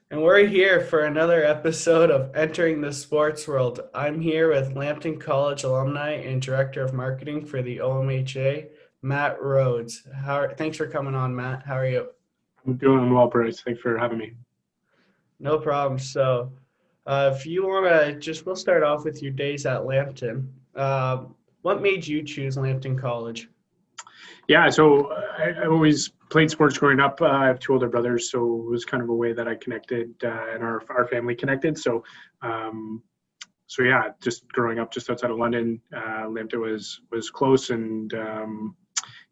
And we're here for another episode of Entering the Sports World. I'm here with Lambton College alumni and Director of Marketing for the OMHA, Matt Rhodes. Thanks for coming on, Matt. How are you? I'm doing well, Bryce. Thanks for having me. No problem. If you want to we'll start off with your days at Lambton. What made you choose Lambton College? Yeah, so I always played sports growing up. I have two older brothers, so it was kind of a way that I connected and our family connected. Um, so yeah, just growing up just outside of London, Lambton was close, and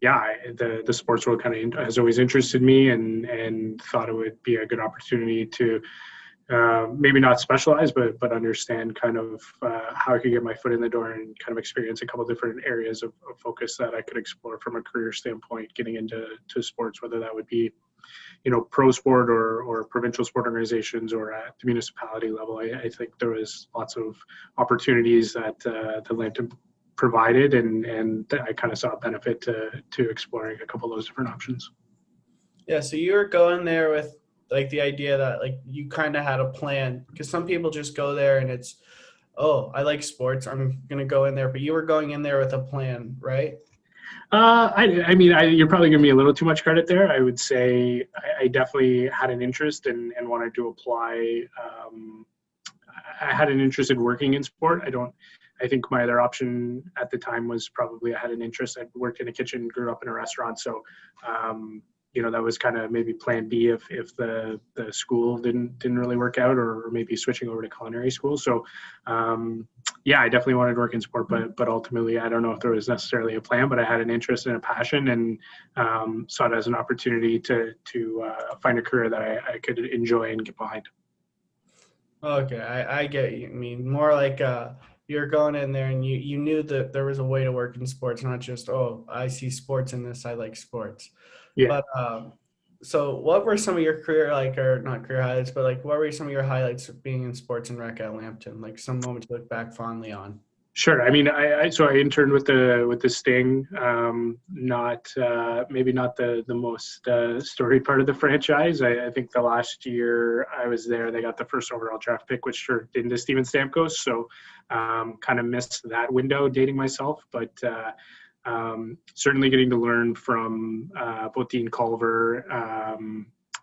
yeah, the sports world kind of has always interested me, and thought it would be a good opportunity to maybe not specialize, but understand kind of how I could get my foot in the door and kind of experience a couple different areas of focus that I could explore from a career standpoint, getting into sports, whether that would be, pro sport or provincial sport organizations or at the municipality level. I think there was lots of opportunities that the Lambton provided, and I kind of saw a benefit to exploring a couple of those different options. Yeah, so you were going there with like the idea that like you kind of had a plan because some people just go there and it's, oh, I like sports, I'm gonna go in there, but you were going in there with a plan, right? I mean, you're probably giving me a little too much credit there. I would say I definitely had an interest and wanted to apply. I had an interest in working in sport. I think my other option at the time was probably I had an interest. I worked in a kitchen, grew up in a restaurant. So, that was kind of maybe plan B if the school didn't really work out, or maybe switching over to culinary school. So, yeah, I definitely wanted to work in sport, but ultimately, I don't know if there was necessarily a plan, but I had an interest and a passion, and saw it as an opportunity to find a career that I could enjoy and get behind. Okay, I get you. I mean, more like you're going in there and you knew that there was a way to work in sports, not just, oh, I see sports in this, I like sports. Yeah. But so what were some of your career, like, or not career highlights, but like what were some of your highlights of being in sports and rec at Lambton? Like some moments you look back fondly on. Sure. I mean, so I interned with the Sting. Not maybe not the most storied part of the franchise. I think the last year I was there, they got the first overall draft pick, which turned into Steven Stamkos. So kind of missed that window dating myself, but certainly getting to learn from both Dean Culver,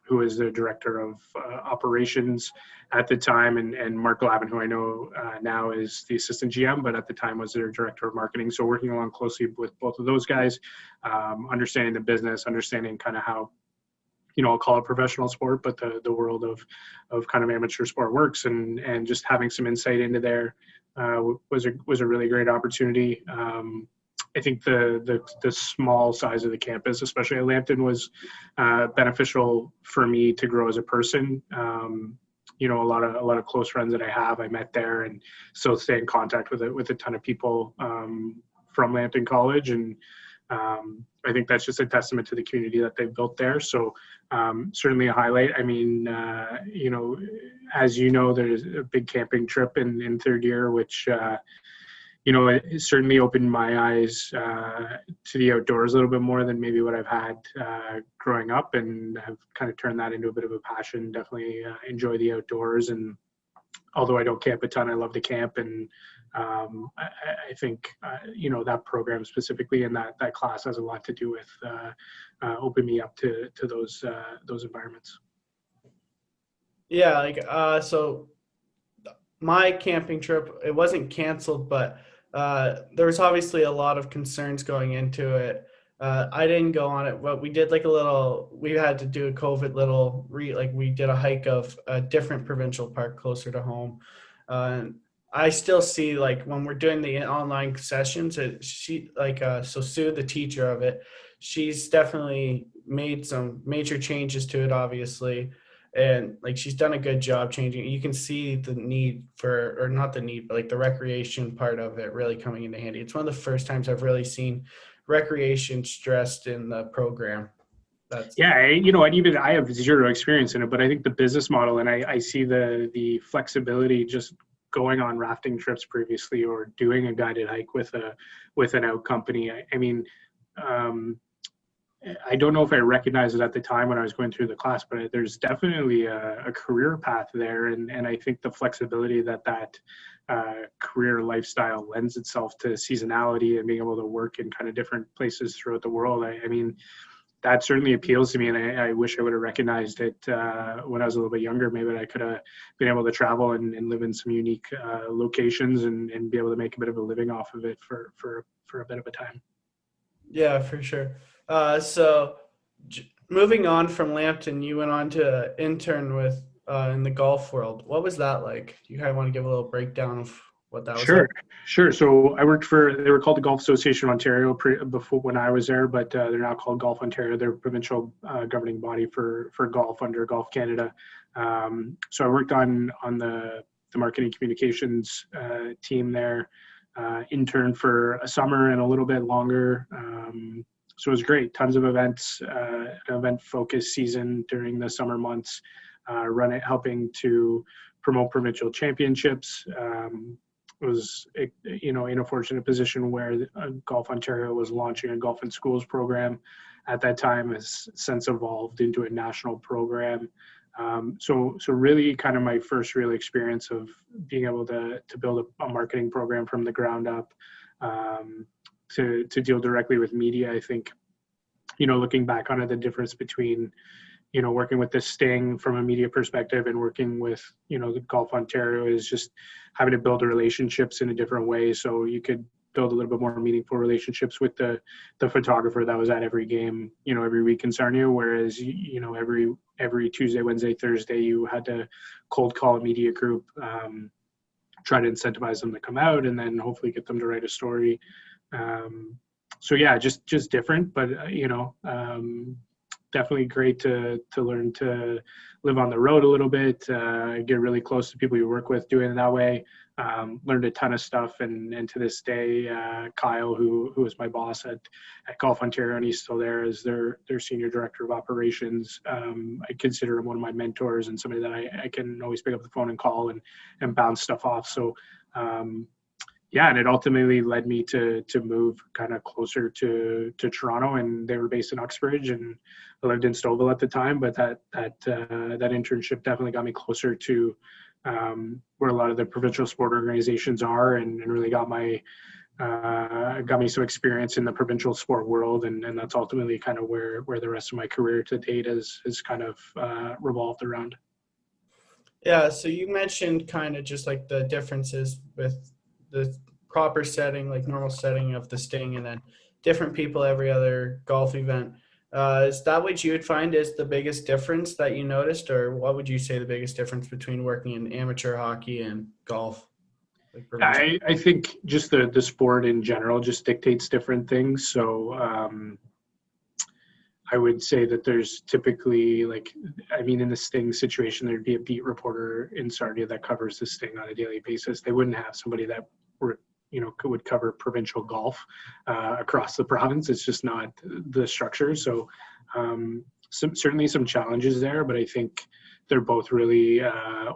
who is the director of operations at the time, and Mark Glavin, who I know now is the assistant GM, but at the time was their director of marketing. So working along closely with both of those guys, understanding the business, understanding kind of how, I'll call it professional sport, but the world of kind of amateur sport works, and just having some insight into there was a really great opportunity. I think the small size of the campus, especially at Lambton, was beneficial for me to grow as a person. A lot of close friends that I have, I met there, and still stay in contact with a ton of people from Lambton College, and I think that's just a testament to the community that they've built there. So certainly a highlight. I mean, as you know, there's a big camping trip in third year, which it certainly opened my eyes to the outdoors a little bit more than maybe what I've had growing up, and have kind of turned that into a bit of a passion. Definitely enjoy the outdoors, and although I don't camp a ton, I love to camp, and I think that program specifically and that class has a lot to do with open me up to those environments. Yeah, like so my camping trip, it wasn't canceled, but there was obviously a lot of concerns going into it. I didn't go on it, but we did like we had to do a COVID like we did a hike of a different provincial park closer to home. And I still see like when we're doing the online sessions, so Sue, the teacher of it, she's definitely made some major changes to it, obviously, and like she's done a good job changing. You can see the need for, or not the need, but like the recreation part of it really coming into handy. It's one of the first times I've really seen recreation stressed in the program. That's Yeah, I have zero experience in it, but I think the business model, and I see the flexibility just going on rafting trips previously, or doing a guided hike with an out company. I mean, um, I don't know if I recognized it at the time when I was going through the class, but there's definitely a career path there, and I think the flexibility that career lifestyle lends itself to seasonality and being able to work in kind of different places throughout the world. I mean, that certainly appeals to me, and I wish I would have recognized it when I was a little bit younger. Maybe I could have been able to travel and live in some unique locations and be able to make a bit of a living off of it for a bit of a time. Yeah, for sure. So moving on from Lambton, you went on to intern with in the golf world. What was that like? You kind of want to give a little breakdown of what that was like? Sure, sure. So I worked for, they were called the Golf Association of Ontario before when I was there, but they're now called Golf Ontario. They're a provincial governing body for golf under Golf Canada. So I worked on the marketing communications team there, interned for a summer and a little bit longer. So it was great. Tons of events, an event-focused season during the summer months, helping to promote provincial championships. Was in a fortunate position where Golf Ontario was launching a golf in schools program at that time, has since evolved into a national program. So really kind of my first real experience of being able to build a marketing program from the ground up, to deal directly with media. I think, looking back on it, the difference between working with the Sting from a media perspective and working with, the Golf Ontario is just having to build relationships in a different way. So you could build a little bit more meaningful relationships with the photographer that was at every game, every week in Sarnia. Whereas, every Tuesday, Wednesday, Thursday, you had to cold call a media group, try to incentivize them to come out and then hopefully get them to write a story. So yeah, just different, but, definitely great to learn to live on the road a little bit, get really close to people you work with doing it that way. Learned a ton of stuff, and to this day, Kyle, who was my boss at Golf Ontario, and he's still there as their senior director of operations. I consider him one of my mentors and somebody that I can always pick up the phone and call and bounce stuff off. So yeah, and it ultimately led me to move kind of closer to Toronto, and they were based in Uxbridge, and I lived in Stouffville at the time. But that internship definitely got me closer to where a lot of the provincial sport organizations are, and really got me some experience in the provincial sport world, and that's ultimately kind of where the rest of my career to date is kind of revolved around. Yeah, so you mentioned kind of just like the differences with the proper setting, like normal setting of the Sting, and then different people every other golf event. Is that what you would find is the biggest difference that you noticed, or what would you say the biggest difference between working in amateur hockey and golf? Like provincial? I think just the sport in general just dictates different things. So I would say that there's typically, in the Sting situation, there'd be a beat reporter in Sarnia that covers the Sting on a daily basis. They wouldn't have somebody that would cover provincial golf across the province. It's just not the structure. So certainly some challenges there, but I think they're both really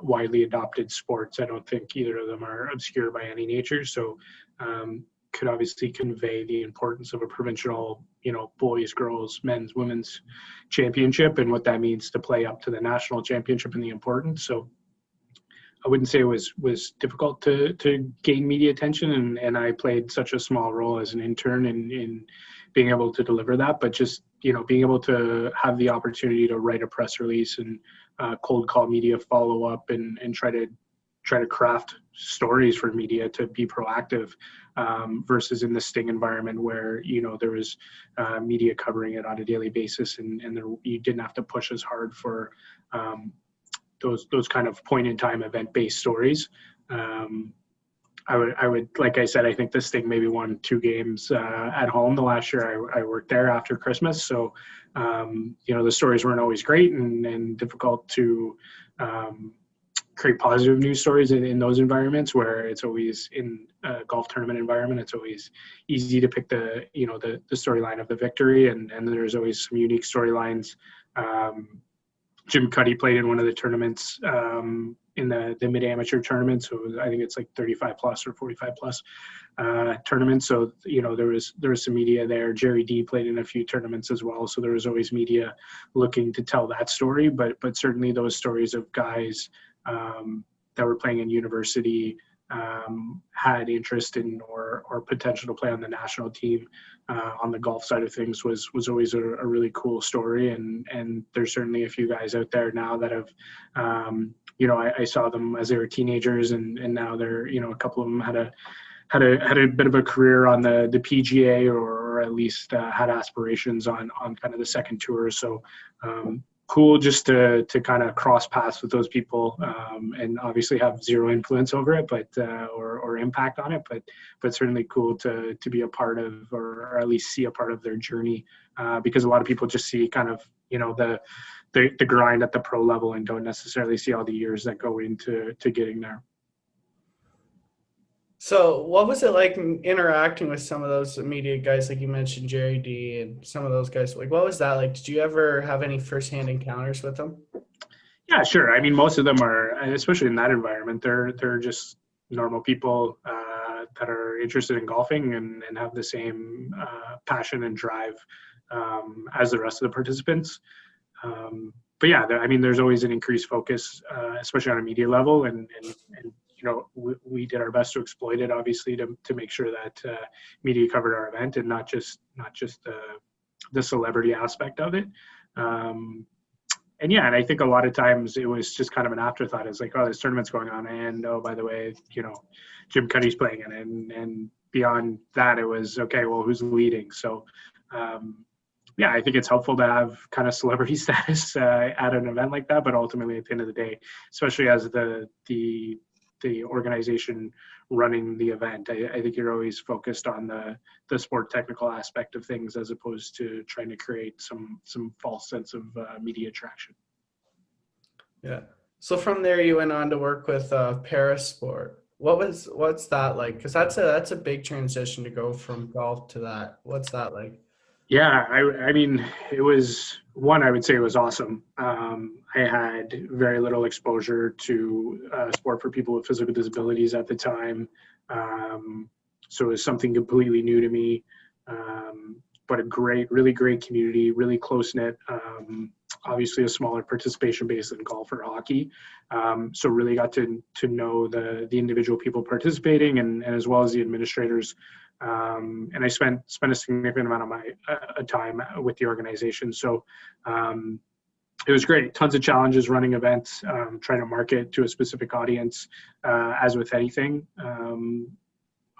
widely adopted sports. I don't think either of them are obscure by any nature. So could obviously convey the importance of a provincial, boys, girls, men's, women's championship and what that means to play up to the national championship and the importance. So I wouldn't say it was difficult to gain media attention, and I played such a small role as an intern in being able to deliver that, but just, being able to have the opportunity to write a press release and cold call media follow up and try to craft stories for media to be proactive, versus in the Sting environment where, there was media covering it on a daily basis, and you didn't have to push as hard for those kind of point in time event based stories. I would, like I said, I think the Sting maybe won 2 games at home the last year I worked there after Christmas. So, the stories weren't always great and difficult to create positive news stories in those environments where it's always in a golf tournament environment. It's always easy to pick the storyline of the victory. And there's always some unique storylines. Jim Cuddy played in one of the tournaments in the mid amateur tournament. So I think it's like 35 plus or 45 plus tournaments. So there was some media there. Jerry D played in a few tournaments as well. So there was always media looking to tell that story. But certainly those stories of guys that were playing in university, had interest in or potential to play on the national team on the golf side of things was always a really cool story. And there's certainly a few guys out there now that have, I saw them as they were teenagers, and now they're, a couple of them had a bit of a career on the PGA, or at least had aspirations on kind of the second tour. So cool just to kind of cross paths with those people, and obviously have zero influence over it, but or impact on it, but certainly cool to be a part of, or at least see a part of their journey, because a lot of people just see kind of the grind at the pro level and don't necessarily see all the years that go into getting there. So what was it like interacting with some of those media guys, like you mentioned, Jerry D and some of those guys? Like, what was that like? Did you ever have any firsthand encounters with them? Yeah, sure. I mean, most of them are, especially in that environment, they're just normal people that are interested in golfing and have the same passion and drive as the rest of the participants. But yeah, I mean, there's always an increased focus, especially on a media level, and we did our best to exploit it, obviously, to make sure that media covered our event, and not just the celebrity aspect of it. And yeah, and I think a lot of times it was just kind of an afterthought. It's like, oh, this tournament's going on, and oh, by the way, Jim Cuddy's playing in it, and beyond that, it was okay. Well, who's leading? So, yeah, I think it's helpful to have kind of celebrity status at an event like that. But ultimately, at the end of the day, especially as the organization running the event, I think you're always focused on the sport technical aspect of things, as opposed to trying to create some false sense of media attraction. Yeah. So from there, you went on to work with Paris Sport. What's that like? Because that's a big transition to go from golf to that. What's that like? Yeah, I mean, it was one, I would say it was awesome. I had very little exposure to sport for people with physical disabilities at the time. So it was something completely new to me, but really great community, really close-knit, obviously a smaller participation base than golf or hockey. So really got to know the individual people participating, and as well as the administrators. And I spent a significant amount of my time with the organization. So it was great. Tons of challenges running events, trying to market to a specific audience, as with anything.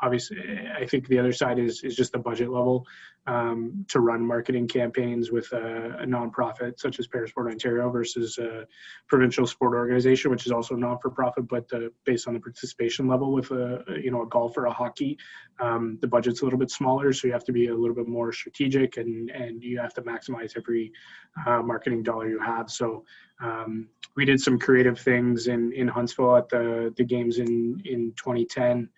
Obviously, I think the other side is just the budget level to run marketing campaigns with a nonprofit such as Parasport Ontario versus a provincial sport organization, which is also non-for-profit, but based on the participation level with a golf or a hockey, the budget's a little bit smaller, so you have to be a little bit more strategic, and you have to maximize every marketing dollar you have. So we did some creative things in Huntsville at the games in 2010.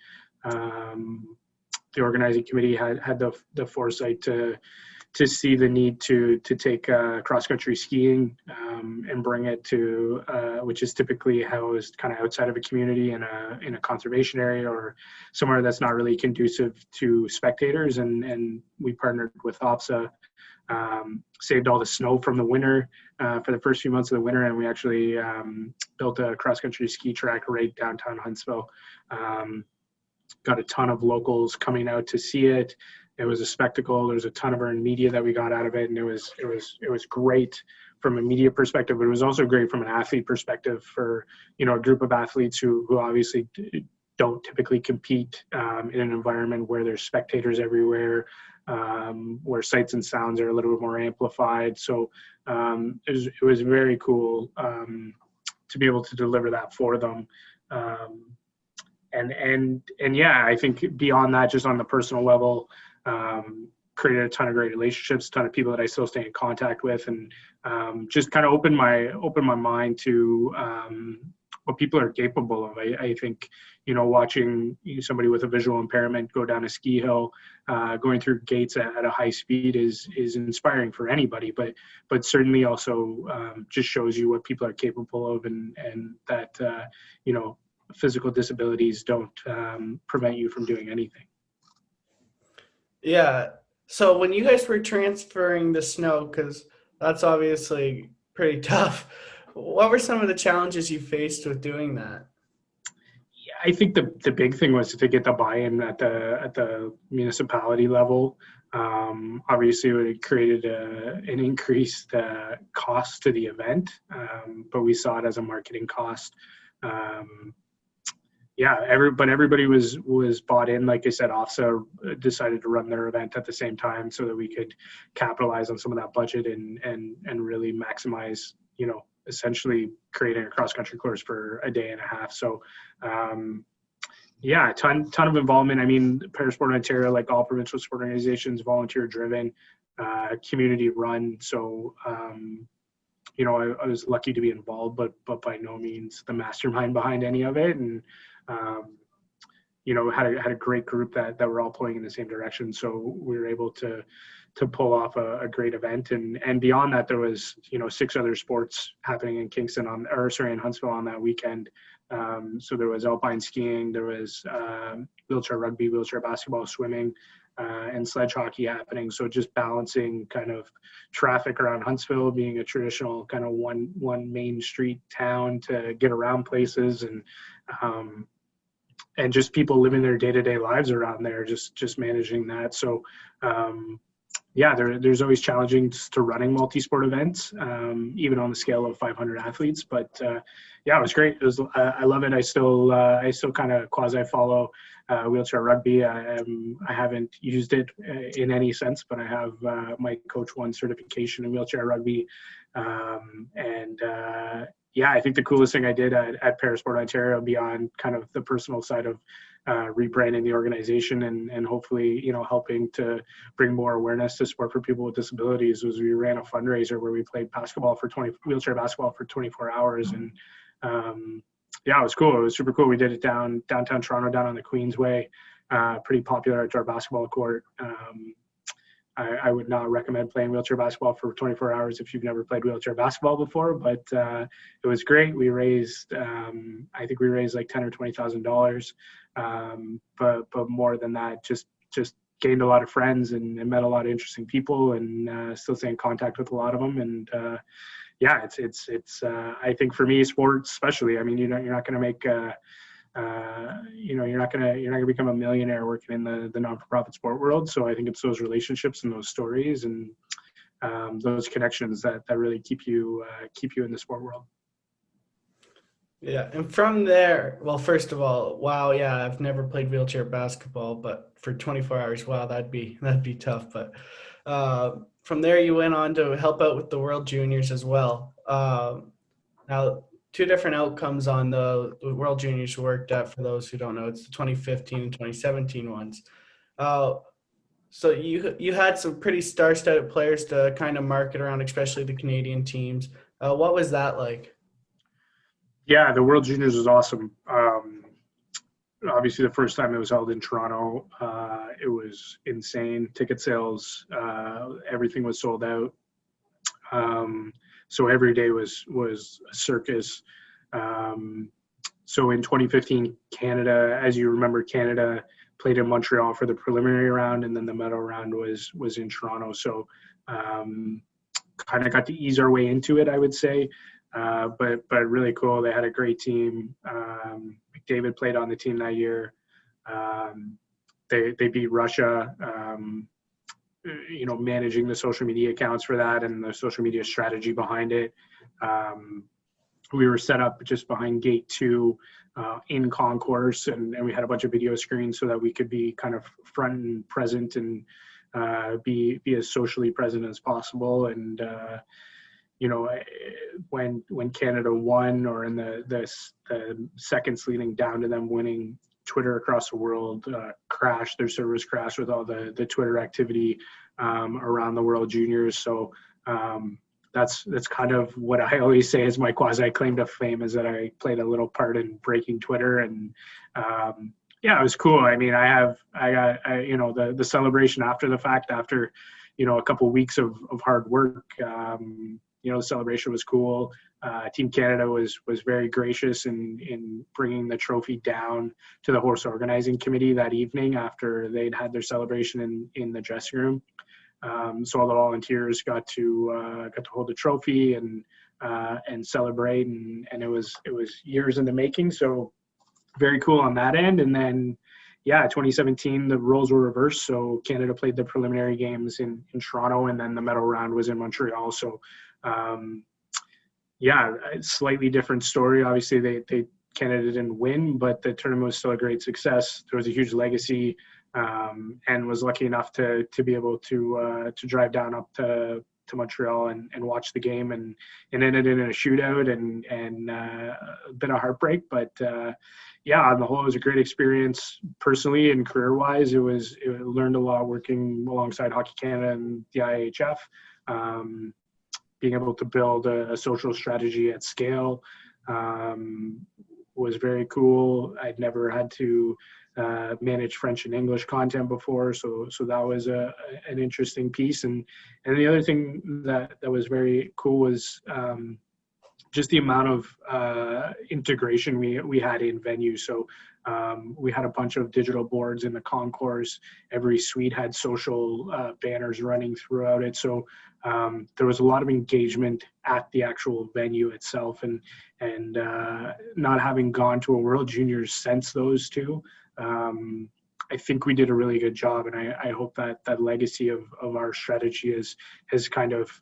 The organizing committee had the foresight to see the need to take cross-country skiing and bring it to which is typically housed kind of outside of a community in a conservation area or somewhere that's not really conducive to spectators, and we partnered with OMHA, saved all the snow from the winter for the first few months of the winter, and we actually built a cross-country ski track right downtown Huntsville. Got a ton of locals coming out to see it. It was a spectacle. There's a ton of earned media that we got out of it, and it was great from a media perspective, but it was also great from an athlete perspective for a group of athletes who obviously don't typically compete in an environment where there's spectators everywhere, where sights and sounds are a little bit more amplified. So it was very cool to be able to deliver that for them. And yeah, I think beyond that, just on the personal level, created a ton of great relationships, a ton of people that I still stay in contact with, and just kind of opened my mind to what people are capable of. I think, watching somebody with a visual impairment go down a ski hill, going through gates at a high speed is inspiring for anybody, but certainly also just shows you what people are capable of, and that physical disabilities don't prevent you from doing anything. Yeah. So when you guys were transferring the snow, because that's obviously pretty tough, what were some of the challenges you faced with doing that? I think the big thing was to get the buy-in at the municipality level. Obviously, it created an increased cost to the event, but we saw it as a marketing cost. But everybody was bought in. Like I said, OFSA decided to run their event at the same time so that we could capitalize on some of that budget and really maximize, essentially creating a cross country course for a day and a half. So, a ton of involvement. I mean, Parasport Ontario, like all provincial sport organizations, volunteer driven, community run. So, I was lucky to be involved, but by no means the mastermind behind any of it. And had a great group that were all pulling in the same direction. So we were able to pull off a great event. And beyond that, there was, 6 other sports happening in in Huntsville on that weekend. So there was alpine skiing, there was wheelchair rugby, wheelchair basketball, swimming, and sledge hockey happening. So just balancing kind of traffic around Huntsville, being a traditional kind of one main street town to get around places, and just people living their day-to-day lives around there, just managing that. So there's always challenges to running multi-sport events, even on the scale of 500 athletes. But it was great. I love it. I still kind of quasi follow wheelchair rugby. I haven't used it in any sense, but I have my Coach 1 certification in wheelchair rugby. I think the coolest thing I did at Parasport Ontario, beyond kind of the personal side of rebranding the organization and hopefully, helping to bring more awareness to sport for people with disabilities, was we ran a fundraiser where we played wheelchair basketball for 24 hours. And it was cool. It was super cool. We did it downtown Toronto, down on the Queensway, pretty popular outdoor basketball court. I would not recommend playing wheelchair basketball for 24 hours if you've never played wheelchair basketball before, but it was great. We raised, I think we raised like $10,000 or $20,000, but more than that, just gained a lot of friends and met a lot of interesting people, and still stay in contact with a lot of them. And it's I think for me, sports especially, I mean, you're not going to make you're not gonna become a millionaire working in the non-for-profit sport world. So I think it's those relationships and those stories and those connections that really keep you in the sport world. Yeah, and from there, well, first of all, wow, yeah, I've never played wheelchair basketball, but for 24 hours, wow, that'd be tough. But from there, you went on to help out with the World Juniors as well. Now, 2 different outcomes on the World Juniors you worked at. For those who don't know, it's the 2015 and 2017 ones. So you had some pretty star-studded players to kind of market around, especially the Canadian teams. What was that like? Yeah, the World Juniors was awesome. Obviously, the first time it was held in Toronto, it was insane. Ticket sales, everything was sold out. So every day was a circus. So in 2015, Canada, as you remember, Canada played in Montreal for the preliminary round, and then the medal round was in Toronto. So kind of got to ease our way into it, I would say. But really cool. They had a great team. McDavid played on the team that year. They beat Russia. Managing the social media accounts for that and the social media strategy behind it. We were set up just behind gate 2 in concourse, and we had a bunch of video screens so that we could be kind of front and present and be as socially present as possible. And when Canada won, or in the seconds leading down to them winning, Twitter across the world crashed. Their servers crashed with all the Twitter activity around the World Juniors. So that's kind of what I always say is my quasi claim to fame, is that I played a little part in breaking Twitter. And yeah, it was cool. I mean, the celebration after the fact, after a couple of weeks of hard work. The celebration was cool. Team Canada was very gracious in bringing the trophy down to the horse organizing committee that evening after they'd had their celebration in the dressing room. So all the volunteers got to hold the trophy and celebrate, and it was years in the making. So very cool on that end. And then 2017 the roles were reversed. So Canada played the preliminary games in Toronto, and then the medal round was in Montreal. So slightly different story. Obviously they Canada didn't win, but the tournament was still a great success. There was a huge legacy. And was lucky enough to be able to drive down up to Montreal and watch the game, and ended in a shootout and a bit of heartbreak. But on the whole, it was a great experience personally and career wise. It learned a lot working alongside Hockey Canada and the IHF, being able to build a social strategy at scale was very cool. I'd never had to manage French and English content before, so that was an interesting piece. And the other thing that was very cool was just the amount of integration we had in venue. So we had a bunch of digital boards in the concourse. Every suite had social banners running throughout it. So there was a lot of engagement at the actual venue itself, and not having gone to a World Juniors since those two, I think we did a really good job, and I hope that legacy of our strategy has kind of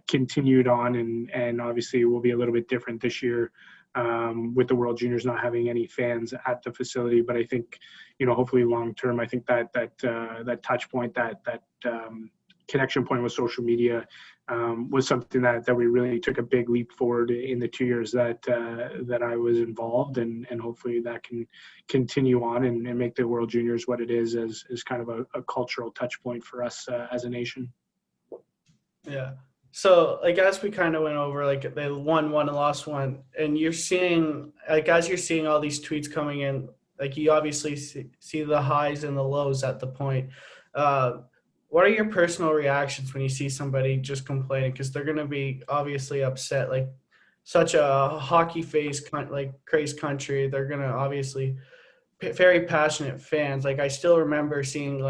continued on, and obviously will be a little bit different this year with the World Juniors not having any fans at the facility. But I think, hopefully long term, I think that touch point, that connection point with social media was something that we really took a big leap forward in the 2 years that I was involved, and hopefully that can continue on and make the World Juniors what it is as kind of a cultural touch point for us as a nation. Yeah. So as we kind of went over, they won one and lost one, and you're seeing, as you're seeing all these tweets coming in, you obviously see the highs and the lows at the point. What are your personal reactions when you see somebody just complaining? Because they're going to be obviously upset. Such a hockey-faced, crazed country, they're going to obviously very passionate fans. I still remember seeing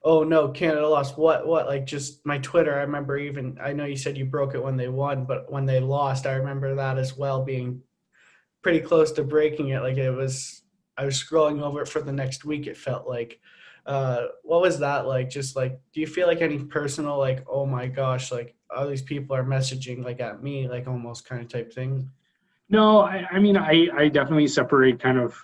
oh no, Canada lost. What? Just my Twitter. I remember I know you said you broke it when they won, but when they lost, I remember that as well, being pretty close to breaking it. I was scrolling over it for the next week. It felt like. What was that like? Just do you feel any personal, oh my gosh, all these people are messaging at me, almost kind of type thing? No, I mean, I definitely separate kind of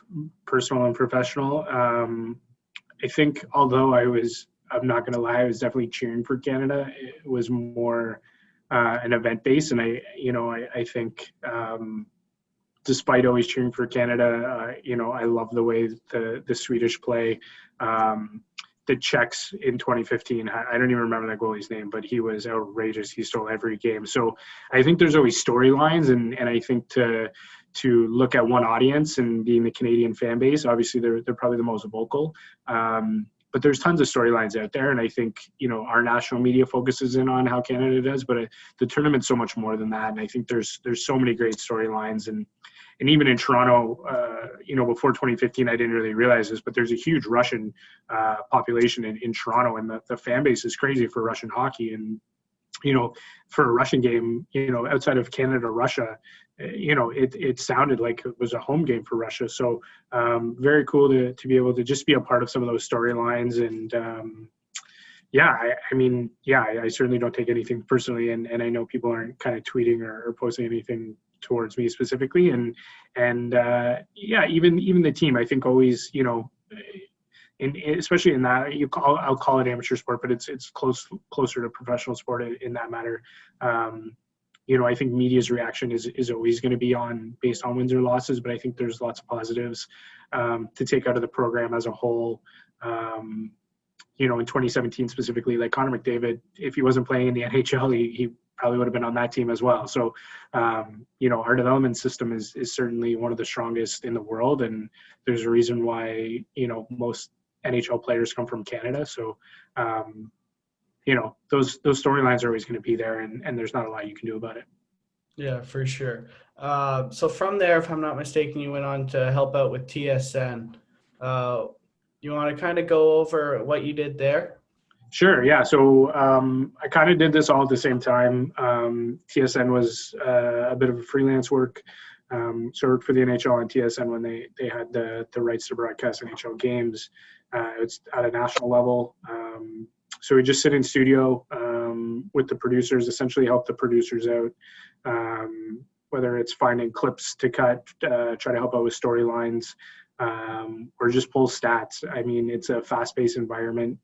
personal and professional. I think although I'm not going to lie, I was definitely cheering for Canada. It was more an event base. And I think despite always cheering for Canada, I love the way the Swedish play. The Czechs in 2015, I don't even remember that goalie's name, but he was outrageous. He stole every game. So I think there's always storylines, and I think to look at one audience, and being the Canadian fan base, obviously they're probably the most vocal. But there's tons of storylines out there, and I think our national media focuses in on how Canada does, but the tournament's so much more than that. And I think there's so many great storylines, and even in Toronto, before 2015, I didn't really realize this, but there's a huge Russian population in Toronto, and the fan base is crazy for Russian hockey. And for a Russian game, outside of Canada, Russia, it sounded like it was a home game for Russia. So very cool to be able to just be a part of some of those storylines. And I certainly don't take anything personally, and I know people aren't kind of tweeting or posting anything towards me specifically. And even the team, I think always, especially in that, I'll call it amateur sport, but it's closer to professional sport in that matter. I think media's reaction is always going to be based on wins or losses, but I think there's lots of positives to take out of the program as a whole. In 2017 specifically, Connor McDavid, if he wasn't playing in the NHL, he probably would have been on that team as well. So, our development system is certainly one of the strongest in the world, and there's a reason why most NHL players come from Canada. So, those storylines are always going to be there, and there's not a lot you can do about it. Yeah, for sure. So from there, if I'm not mistaken, you went on to help out with TSN. You want to kind of go over what you did there? Sure. Yeah. So I kind of did this all at the same time. TSN was a bit of a freelance work. So I worked for the NHL and TSN when they had the rights to broadcast NHL games. It's at a national level. So we just sit in studio with the producers, essentially help the producers out, whether it's finding clips to cut, try to help out with storylines, or just pull stats. I mean, it's a fast-paced environment.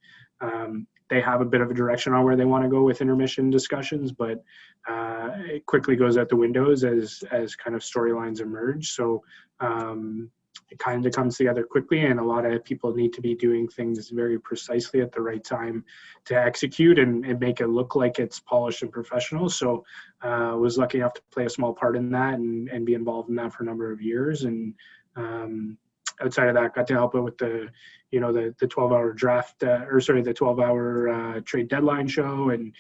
They have a bit of a direction on where they want to go with intermission discussions, but it quickly goes out the windows as kind of storylines emerge. So it kind of comes together quickly, and a lot of people need to be doing things very precisely at the right time to execute and make it look like it's polished and professional. So I was lucky enough to play a small part in that and be involved in that for a number of years. And outside of that, got to help out with the 12-hour draft, the 12-hour trade deadline show, and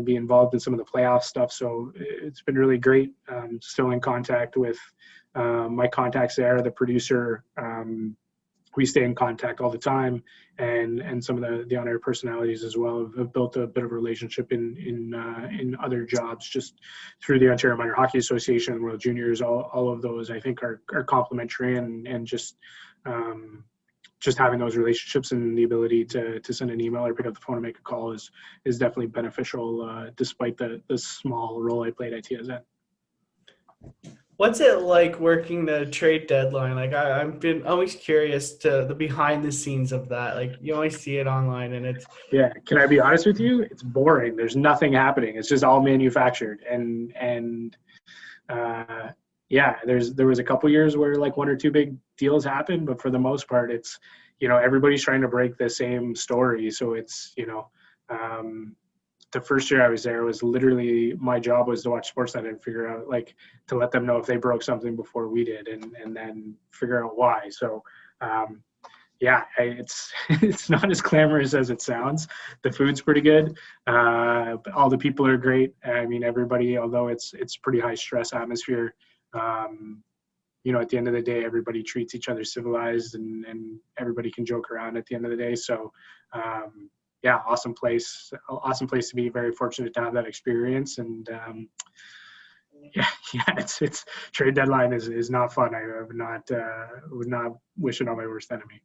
be involved in some of the playoff stuff. So it's been really great. Still in contact with my contacts there, the producer. We stay in contact all the time, and some of the on-air personalities as well have built a bit of a relationship in other jobs just through the Ontario Minor Hockey Association, World Juniors. All of those I think are complementary, and just having those relationships and the ability to send an email or pick up the phone and make a call is definitely beneficial, despite the small role I played at TSN. What's it like working the trade deadline? Like I've been always curious to the behind the scenes of that. Like you always see it online, and it's Yeah, can I be honest with you? It's boring. There's nothing happening. It's just all manufactured, and there was a couple years where like one or two big deals happened, but for the most part, it's everybody's trying to break the same story. So it's the first year I was there was literally my job was to watch Sportsnet and figure out to let them know if they broke something before we did, and then figure out why. So it's not as glamorous as it sounds. The food's pretty good. All the people are great. I mean, everybody, although it's pretty high stress atmosphere, at the end of the day, everybody treats each other civilized, and everybody can joke around at the end of the day. So awesome place to be. Very fortunate to have that experience. And it's trade deadline is not fun. I would not wish it on my worst enemy.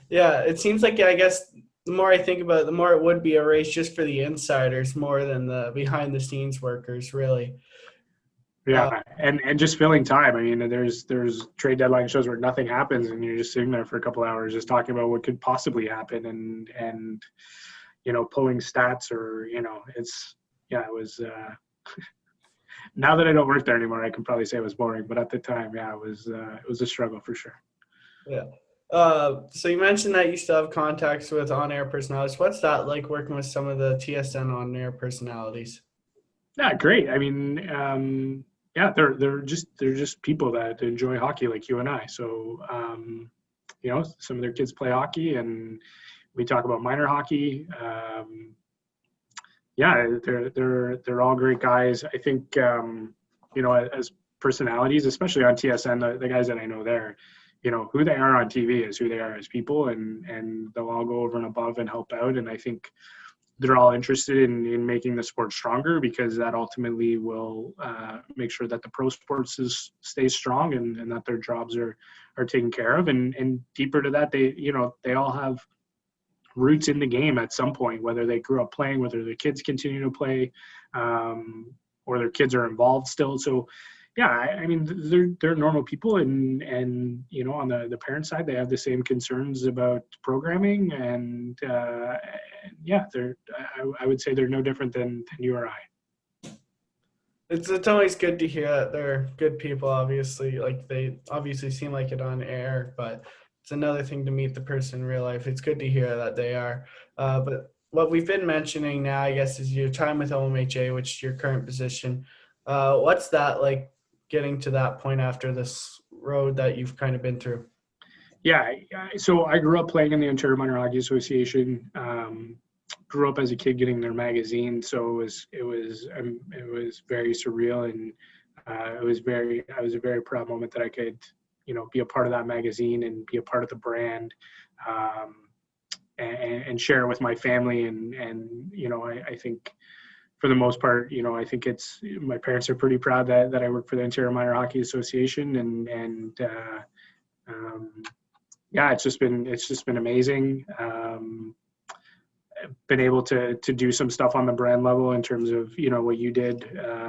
Yeah, it seems like, I guess the more I think about it, the more it would be a race just for the insiders more than the behind the scenes workers, really. Yeah, and just filling time. I mean, there's trade deadline shows where nothing happens, and you're just sitting there for a couple hours just talking about what could possibly happen, and pulling stats, or it was. Now that I don't work there anymore, I can probably say it was boring, but at the time, it was a struggle for sure. Yeah. So you mentioned that you still have contacts with on-air personalities. What's that like working with some of the TSN on-air personalities? Yeah, great. I mean, they're just people that enjoy hockey like you and I. So, some of their kids play hockey, and we talk about minor hockey. They're all great guys. I think, as personalities, especially on TSN, the guys that I know there, who they are on TV is who they are as people, and they'll all go over and above and help out. And I think they're all interested in making the sport stronger, because that ultimately will make sure that the pro sports stays strong, and that their jobs are taken care of. And deeper to that, they all have roots in the game at some point, whether they grew up playing, whether their kids continue to play, or their kids are involved still. So yeah, I mean, they're normal people, and on the parent side, they have the same concerns about programming, and I would say they're no different than you or I. It's always good to hear that they're good people. Obviously, like they obviously seem like it on air, but it's another thing to meet the person in real life. It's good to hear that they are. But what we've been mentioning now, I guess, is your time with OMHA, which is your current position. What's that like getting to that point after this road that you've kind of been through? Yeah, so I grew up playing in the Ontario Minor Hockey Association. Grew up as a kid getting their magazine, so it was very surreal, and it was a very proud moment that I could, be a part of that magazine and be a part of the brand, um, and share it with my family, and I think for the most part, I think it's my parents are pretty proud that I work for the Ontario Minor Hockey Association, and um, yeah, it's just been amazing. Been able to do some stuff on the brand level in terms of what you did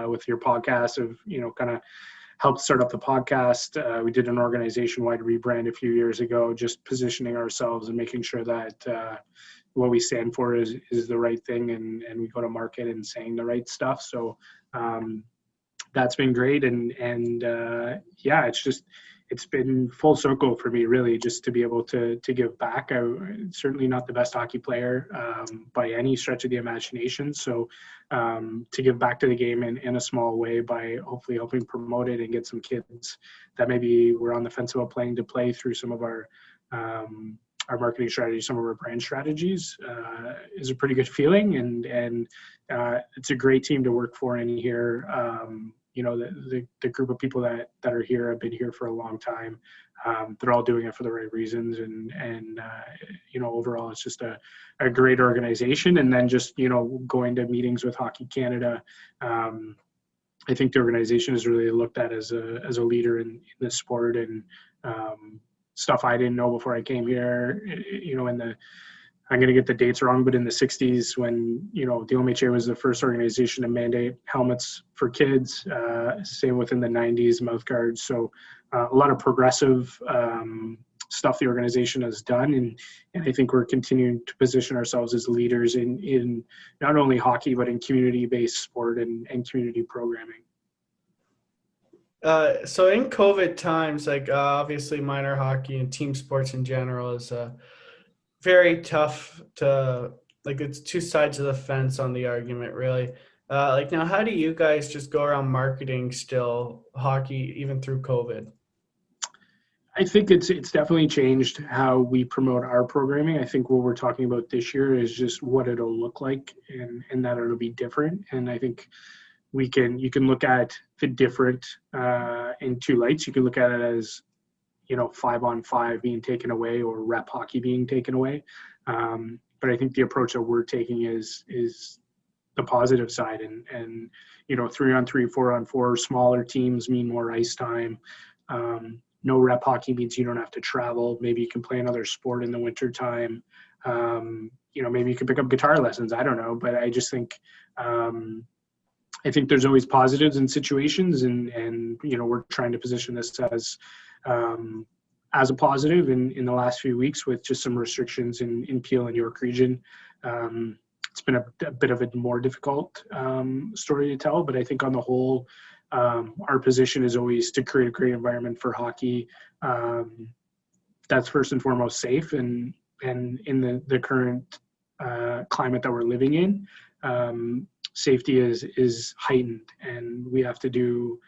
with your podcast of kind of helped start up the podcast. We did an organization wide rebrand a few years ago, just positioning ourselves and making sure that what we stand for is the right thing, and we go to market and saying the right stuff. So that's been great, and yeah, it's been full circle for me, really, just to be able to give back. I'm certainly not the best hockey player by any stretch of the imagination, so to give back to the game in a small way by hopefully helping promote it and get some kids that maybe were on the fence about playing to play through some of our marketing strategies, some of our brand strategies, is a pretty good feeling, and it's a great team to work for in here. The group of people that are here have been here for a long time. They're all doing it for the right reasons, and overall, it's just a great organization. And then just going to meetings with Hockey Canada, I think the organization is really looked at as a leader in the sport, and stuff I didn't know before I came here. In the I'm going to get the dates wrong, but in the 60s, when the OMHA was the first organization to mandate helmets for kids, same within the 90s, mouth guards. So a lot of progressive stuff the organization has done, and I think we're continuing to position ourselves as leaders in not only hockey but in community-based sport and community programming. So in COVID times, like obviously minor hockey and team sports in general is very tough to like. It's two sides of the fence on the argument, really. Like now, how do you guys just go around marketing still hockey even through COVID? I think it's definitely changed how we promote our programming. I think what we're talking about this year is just what it'll look like, and that it'll be different. And I think you can look at the different in two lights. You can look at it as 5-on-5 being taken away or rep hockey being taken away. But I think the approach that we're taking is the positive side, and 3-on-3, 4-on-4, smaller teams mean more ice time. No rep hockey means you don't have to travel. Maybe you can play another sport in the winter time. Maybe you can pick up guitar lessons. I don't know, but I just think I think there's always positives in situations, and we're trying to position this as a positive in the last few weeks with just some restrictions in Peel and York region. It's been a bit of a more difficult story to tell, but I think on the whole, our position is always to create a great environment for hockey. That's first and foremost safe, and in the current climate that we're living in, safety is heightened, and we have to do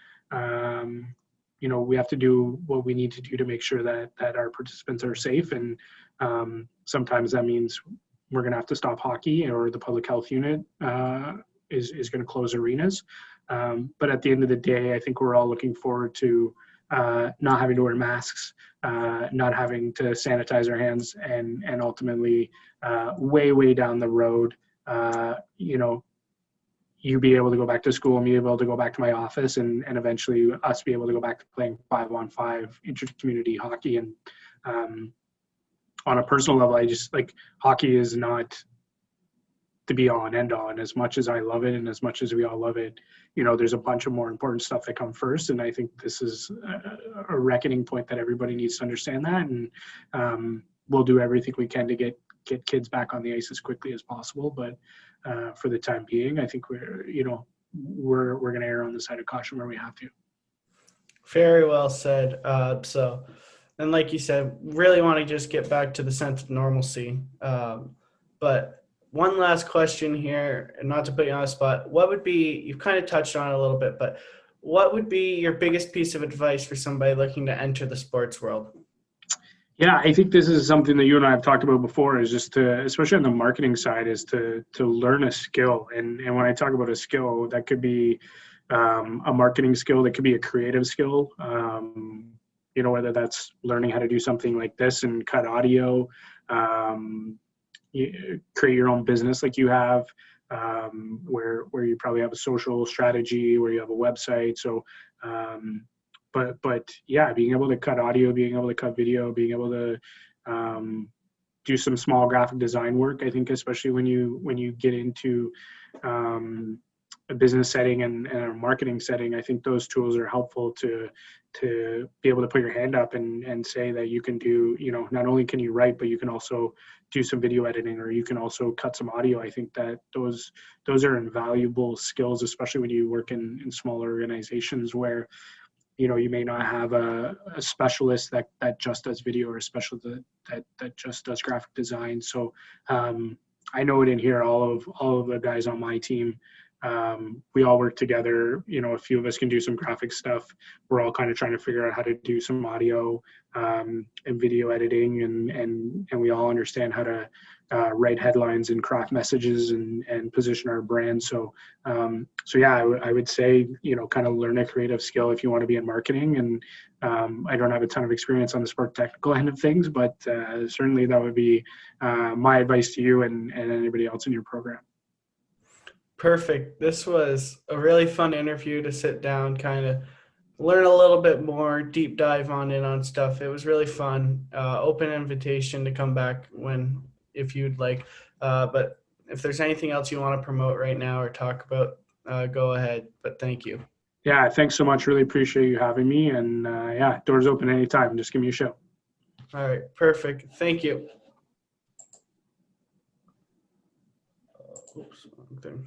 we have to do what we need to do to make sure that our participants are safe, and sometimes that means we're going to have to stop hockey, or the public health unit is going to close arenas. But at the end of the day, I think we're all looking forward to not having to wear masks, not having to sanitize our hands, and ultimately, way down the road, you be able to go back to school, and me able to go back to my office, and eventually us be able to go back to playing 5-on-5 inter-community hockey. And on a personal level, I just like hockey is not the be all and end all. And as much as I love it, and as much as we all love it, there's a bunch of more important stuff that come first. And I think this is a reckoning point that everybody needs to understand that. And we'll do everything we can to get kids back on the ice as quickly as possible. But for the time being, I think we're going to err on the side of caution where we have to. Very well said. And like you said, really want to just get back to the sense of normalcy. But one last question here, and not to put you on the spot. What would be, you've kind of touched on it a little bit, but what would be your biggest piece of advice for somebody looking to enter the sports world? Yeah, I think this is something that you and I have talked about before. Is just to, especially on the marketing side, is to learn a skill. And when I talk about a skill, that could be a marketing skill, that could be a creative skill. Whether that's learning how to do something like this and cut audio, create your own business like you have, where you probably have a social strategy, where you have a website. So, but yeah, being able to cut audio, being able to cut video, being able to do some small graphic design work. I think especially when you get into a business setting and a marketing setting, I think those tools are helpful to be able to put your hand up and say that you can do, not only can you write, but you can also do some video editing, or you can also cut some audio. I think that those are invaluable skills, especially when you work in smaller organizations where you may not have a specialist that just does video, or a specialist that just does graphic design. So I know it in here. All of the guys on my team, we all work together. A few of us can do some graphic stuff. We're all kind of trying to figure out how to do some audio and video editing, and we all understand how to write headlines and craft messages and position our brand. So yeah, I would say kind of learn a creative skill if you want to be in marketing. And I don't have a ton of experience on the sport technical end of things, but certainly that would be my advice to you and anybody else in your program. Perfect. This was a really fun interview to sit down, kind of learn a little bit more, deep dive on stuff. It was really fun. Open invitation to come back if you'd like. But if there's anything else you want to promote right now or talk about, go ahead. But thank you. Yeah, thanks so much. Really appreciate you having me. And yeah, doors open anytime. Just give me a shout. All right. Perfect. Thank you. Oops, wrong thing.